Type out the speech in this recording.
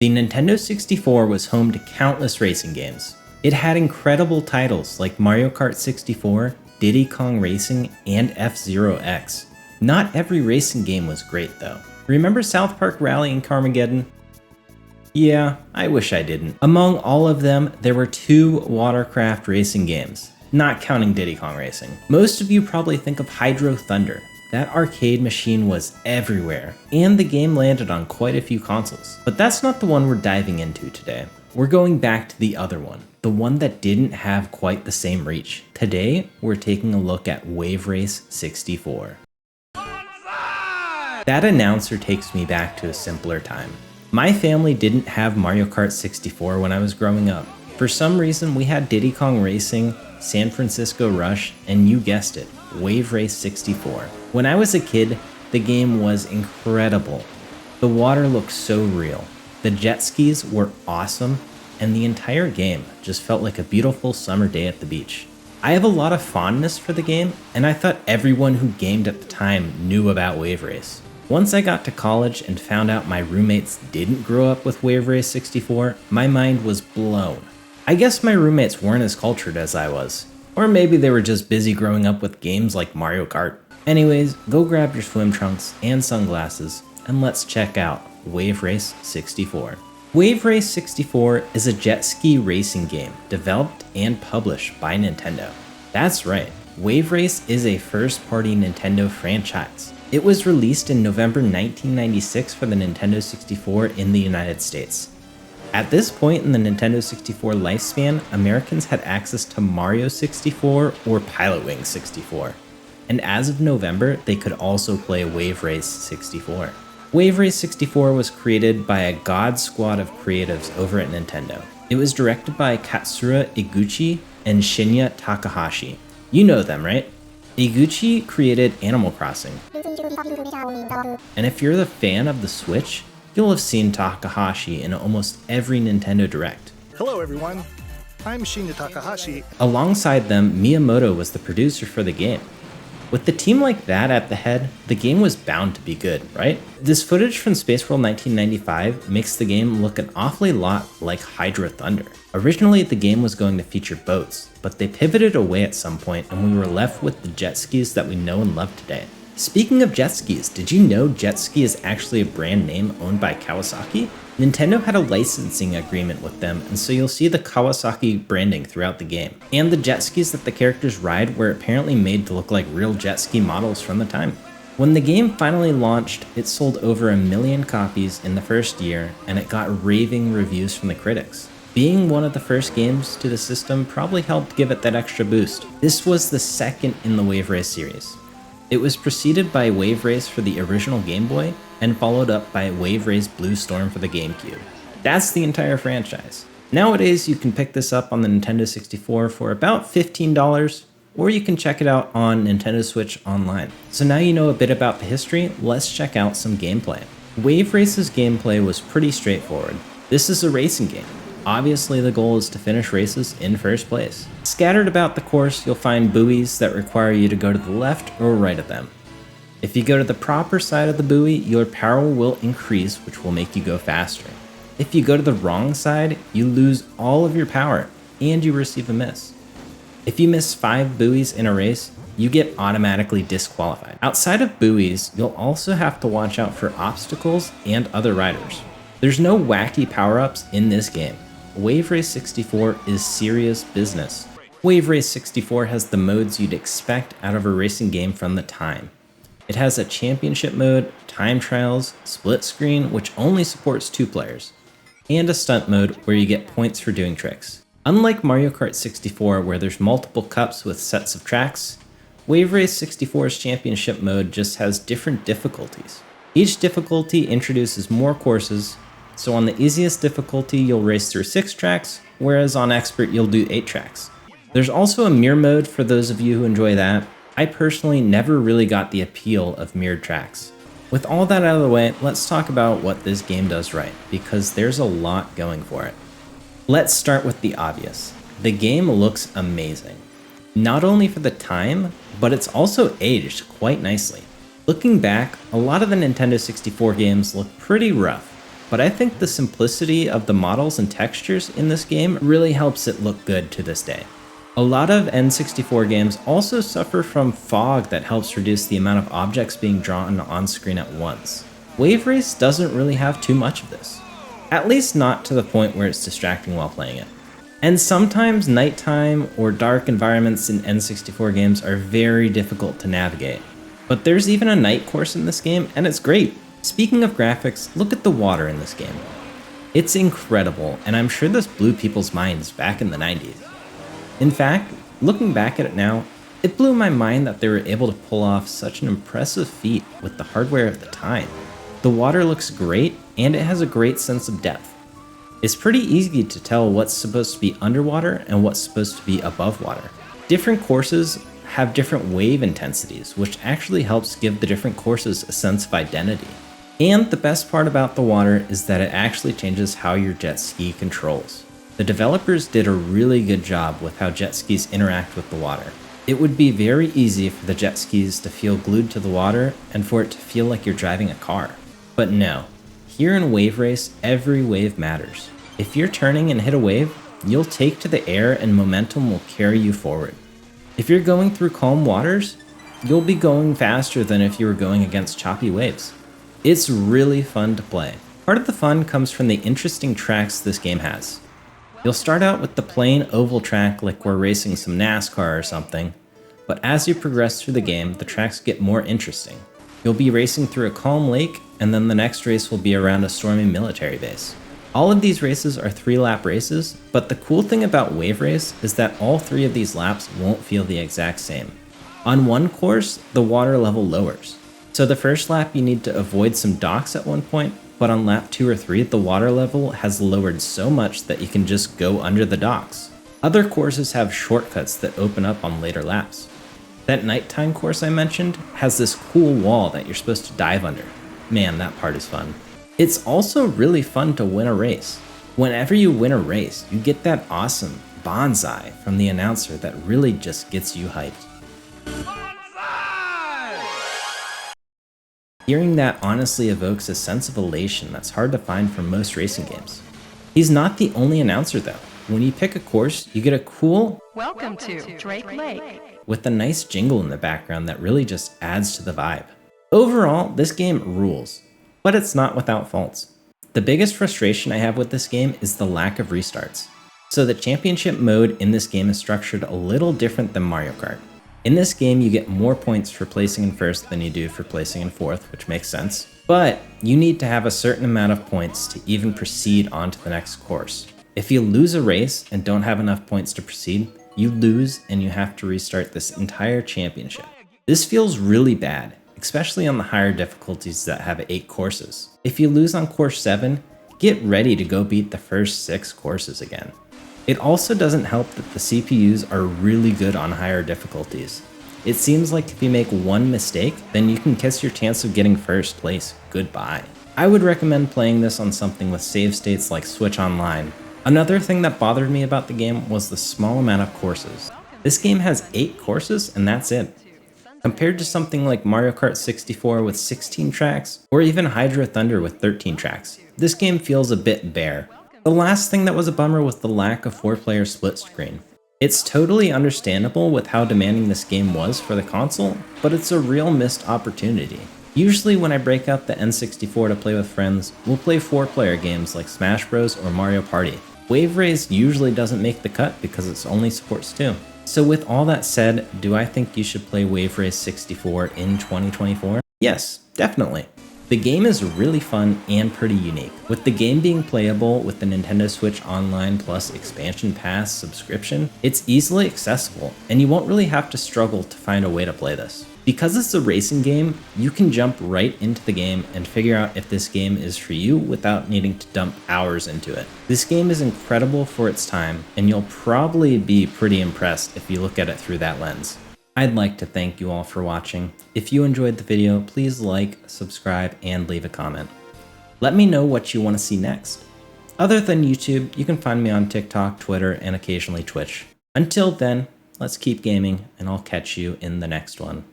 The Nintendo 64 was home to countless racing games. It had incredible titles like Mario Kart 64, Diddy Kong Racing, and F-Zero X. Not every racing game was great though. Remember South Park Rally and Carmageddon? Yeah, I wish I didn't. Among all of them, there were 2 watercraft racing games, not counting Diddy Kong Racing. Most of you probably think of Hydro Thunder. That arcade machine was everywhere, and the game landed on quite a few consoles. But that's not the one we're diving into today. We're going back to the other one, the one that didn't have quite the same reach. Today, we're taking a look at Wave Race 64. That announcer takes me back to a simpler time. My family didn't have Mario Kart 64 when I was growing up. For some reason, we had Diddy Kong Racing, San Francisco Rush, and you guessed it, Wave Race 64. When I was a kid, the game was incredible. The water looked so real, the jet skis were awesome, and the entire game just felt like a beautiful summer day at the beach. I have a lot of fondness for the game, and I thought everyone who gamed at the time knew about Wave Race. Once I got to college and found out my roommates didn't grow up with Wave Race 64, my mind was blown. I guess my roommates weren't as cultured as I was. Or maybe they were just busy growing up with games like Mario Kart. Anyways, go grab your swim trunks and sunglasses, and let's check out Wave Race 64. Wave Race 64 is a jet ski racing game developed and published by Nintendo. That's right, Wave Race is a first-party Nintendo franchise. It was released in November 1996 for the Nintendo 64 in the United States. At this point in the Nintendo 64 lifespan, Americans had access to Mario 64 or Pilotwings 64. And as of November, they could also play Wave Race 64. Wave Race 64 was created by a god squad of creatives over at Nintendo. It was directed by Katsura Iguchi and Shinya Takahashi. You know them, right? Iguchi created Animal Crossing. And if you're the fan of the Switch, you'll have seen Takahashi in almost every Nintendo Direct. Hello everyone, I'm Shinya Takahashi. Alongside them, Miyamoto was the producer for the game. With the team like that at the head, the game was bound to be good, right? This footage from Space World 1995 makes the game look an awfully lot like Hydro Thunder. Originally, the game was going to feature boats, but they pivoted away at some point and we were left with the jet skis that we know and love today. Speaking of jet skis, did you know jet ski is actually a brand name owned by Kawasaki? Nintendo had a licensing agreement with them, and so you'll see the Kawasaki branding throughout the game. And the jet skis that the characters ride were apparently made to look like real jet ski models from the time. When the game finally launched, it sold over 1 million copies in the first year, and it got raving reviews from the critics. Being one of the first games to the system probably helped give it that extra boost. This was the second in the Wave Race series. It was preceded by Wave Race for the original Game Boy, and followed up by Wave Race Blue Storm for the GameCube. That's the entire franchise. Nowadays, you can pick this up on the Nintendo 64 for about $15, or you can check it out on Nintendo Switch online. So now you know a bit about the history, let's check out some gameplay. Wave Race's gameplay was pretty straightforward. This is a racing game. Obviously, the goal is to finish races in first place. Scattered about the course, you'll find buoys that require you to go to the left or right of them. If you go to the proper side of the buoy, your power will increase, which will make you go faster. If you go to the wrong side, you lose all of your power, and you receive a miss. If you miss 5 buoys in a race, you get automatically disqualified. Outside of buoys, you'll also have to watch out for obstacles and other riders. There's no wacky power-ups in this game. Wave Race 64 is serious business. Wave Race 64 has the modes you'd expect out of a racing game from the time. It has a championship mode, time trials, split screen, which only supports 2 players, and a stunt mode where you get points for doing tricks. Unlike Mario Kart 64 where there's multiple cups with sets of tracks, Wave Race 64's championship mode just has different difficulties. Each difficulty introduces more courses, so on the easiest difficulty you'll race through 6 tracks, whereas on expert you'll do 8 tracks. There's also a mirror mode for those of you who enjoy that. I personally never really got the appeal of mirrored tracks. With all that out of the way, let's talk about what this game does right, because there's a lot going for it. Let's start with the obvious. The game looks amazing. Not only for the time, but it's also aged quite nicely. Looking back, a lot of the Nintendo 64 games look pretty rough. but I think the simplicity of the models and textures in this game really helps it look good to this day. A lot of N64 games also suffer from fog that helps reduce the amount of objects being drawn on screen at once. Wave Race doesn't really have too much of this, at least not to the point where it's distracting while playing it. And sometimes nighttime or dark environments in N64 games are very difficult to navigate. But there's even a night course in this game, and it's great. Speaking of graphics, look at the water in this game. It's incredible, and I'm sure this blew people's minds back in the 90s. In fact, looking back at it now, it blew my mind that they were able to pull off such an impressive feat with the hardware of the time. The water looks great, and it has a great sense of depth. It's pretty easy to tell what's supposed to be underwater and what's supposed to be above water. Different courses have different wave intensities, which actually helps give the different courses a sense of identity. And the best part about the water is that it actually changes how your jet ski controls. The developers did a really good job with how jet skis interact with the water. It would be very easy for the jet skis to feel glued to the water and for it to feel like you're driving a car. But no, here in Wave Race, every wave matters. If you're turning and hit a wave, you'll take to the air and momentum will carry you forward. If you're going through calm waters, you'll be going faster than if you were going against choppy waves. It's really fun to play. Part of the fun comes from the interesting tracks this game has. You'll start out with the plain oval track like we're racing some NASCAR or something, but as you progress through the game, the tracks get more interesting. You'll be racing through a calm lake, and then the next race will be around a stormy military base. All of these races are 3-lap races, but the cool thing about Wave Race is that all 3 of these laps won't feel the exact same. On one course, the water level lowers. So the first lap you need to avoid some docks at one point, but on lap 2 or 3, the water level has lowered so much that you can just go under the docks. Other courses have shortcuts that open up on later laps. That nighttime course I mentioned has this cool wall that you're supposed to dive under. Man, that part is fun. It's also really fun to win a race. Whenever you win a race, you get that awesome bonsai from the announcer that really just gets you hyped. Hearing that honestly evokes a sense of elation that's hard to find from most racing games. He's not the only announcer though. When you pick a course, you get a cool "Welcome to Drake Lake" with a nice jingle in the background that really just adds to the vibe. Overall, this game rules, but it's not without faults. The biggest frustration I have with this game is the lack of restarts. So the championship mode in this game is structured a little different than Mario Kart. In this game, you get more points for placing in first than you do for placing in fourth, which makes sense. But you need to have a certain amount of points to even proceed on to the next course. If you lose a race and don't have enough points to proceed, you lose and you have to restart this entire championship. This feels really bad, especially on the higher difficulties that have 8 courses. If you lose on course 7, get ready to go beat the first 6 courses again. It also doesn't help that the CPUs are really good on higher difficulties. It seems like if you make one mistake, then you can kiss your chance of getting first place goodbye. I would recommend playing this on something with save states like Switch Online. Another thing that bothered me about the game was the small amount of courses. This game has 8 courses and that's it. Compared to something like Mario Kart 64 with 16 tracks, or even Hydro Thunder with 13 tracks, this game feels a bit bare. The last thing that was a bummer was the lack of 4-player split screen. It's totally understandable with how demanding this game was for the console, but it's a real missed opportunity. Usually when I break out the N64 to play with friends, we'll play 4-player games like Smash Bros or Mario Party. Wave Race usually doesn't make the cut because it only supports 2. So with all that said, do I think you should play Wave Race 64 in 2024? Yes, definitely. The game is really fun and pretty unique, with the game being playable with the Nintendo Switch Online Plus Expansion Pass subscription. It's easily accessible, and you won't really have to struggle to find a way to play this. Because it's a racing game, you can jump right into the game and figure out if this game is for you without needing to dump hours into it. This game is incredible for its time, and you'll probably be pretty impressed if you look at it through that lens. I'd like to thank you all for watching. If you enjoyed the video, please like, subscribe, and leave a comment. Let me know what you want to see next. Other than YouTube, you can find me on TikTok, Twitter, and occasionally Twitch. Until then, let's keep gaming, and I'll catch you in the next one.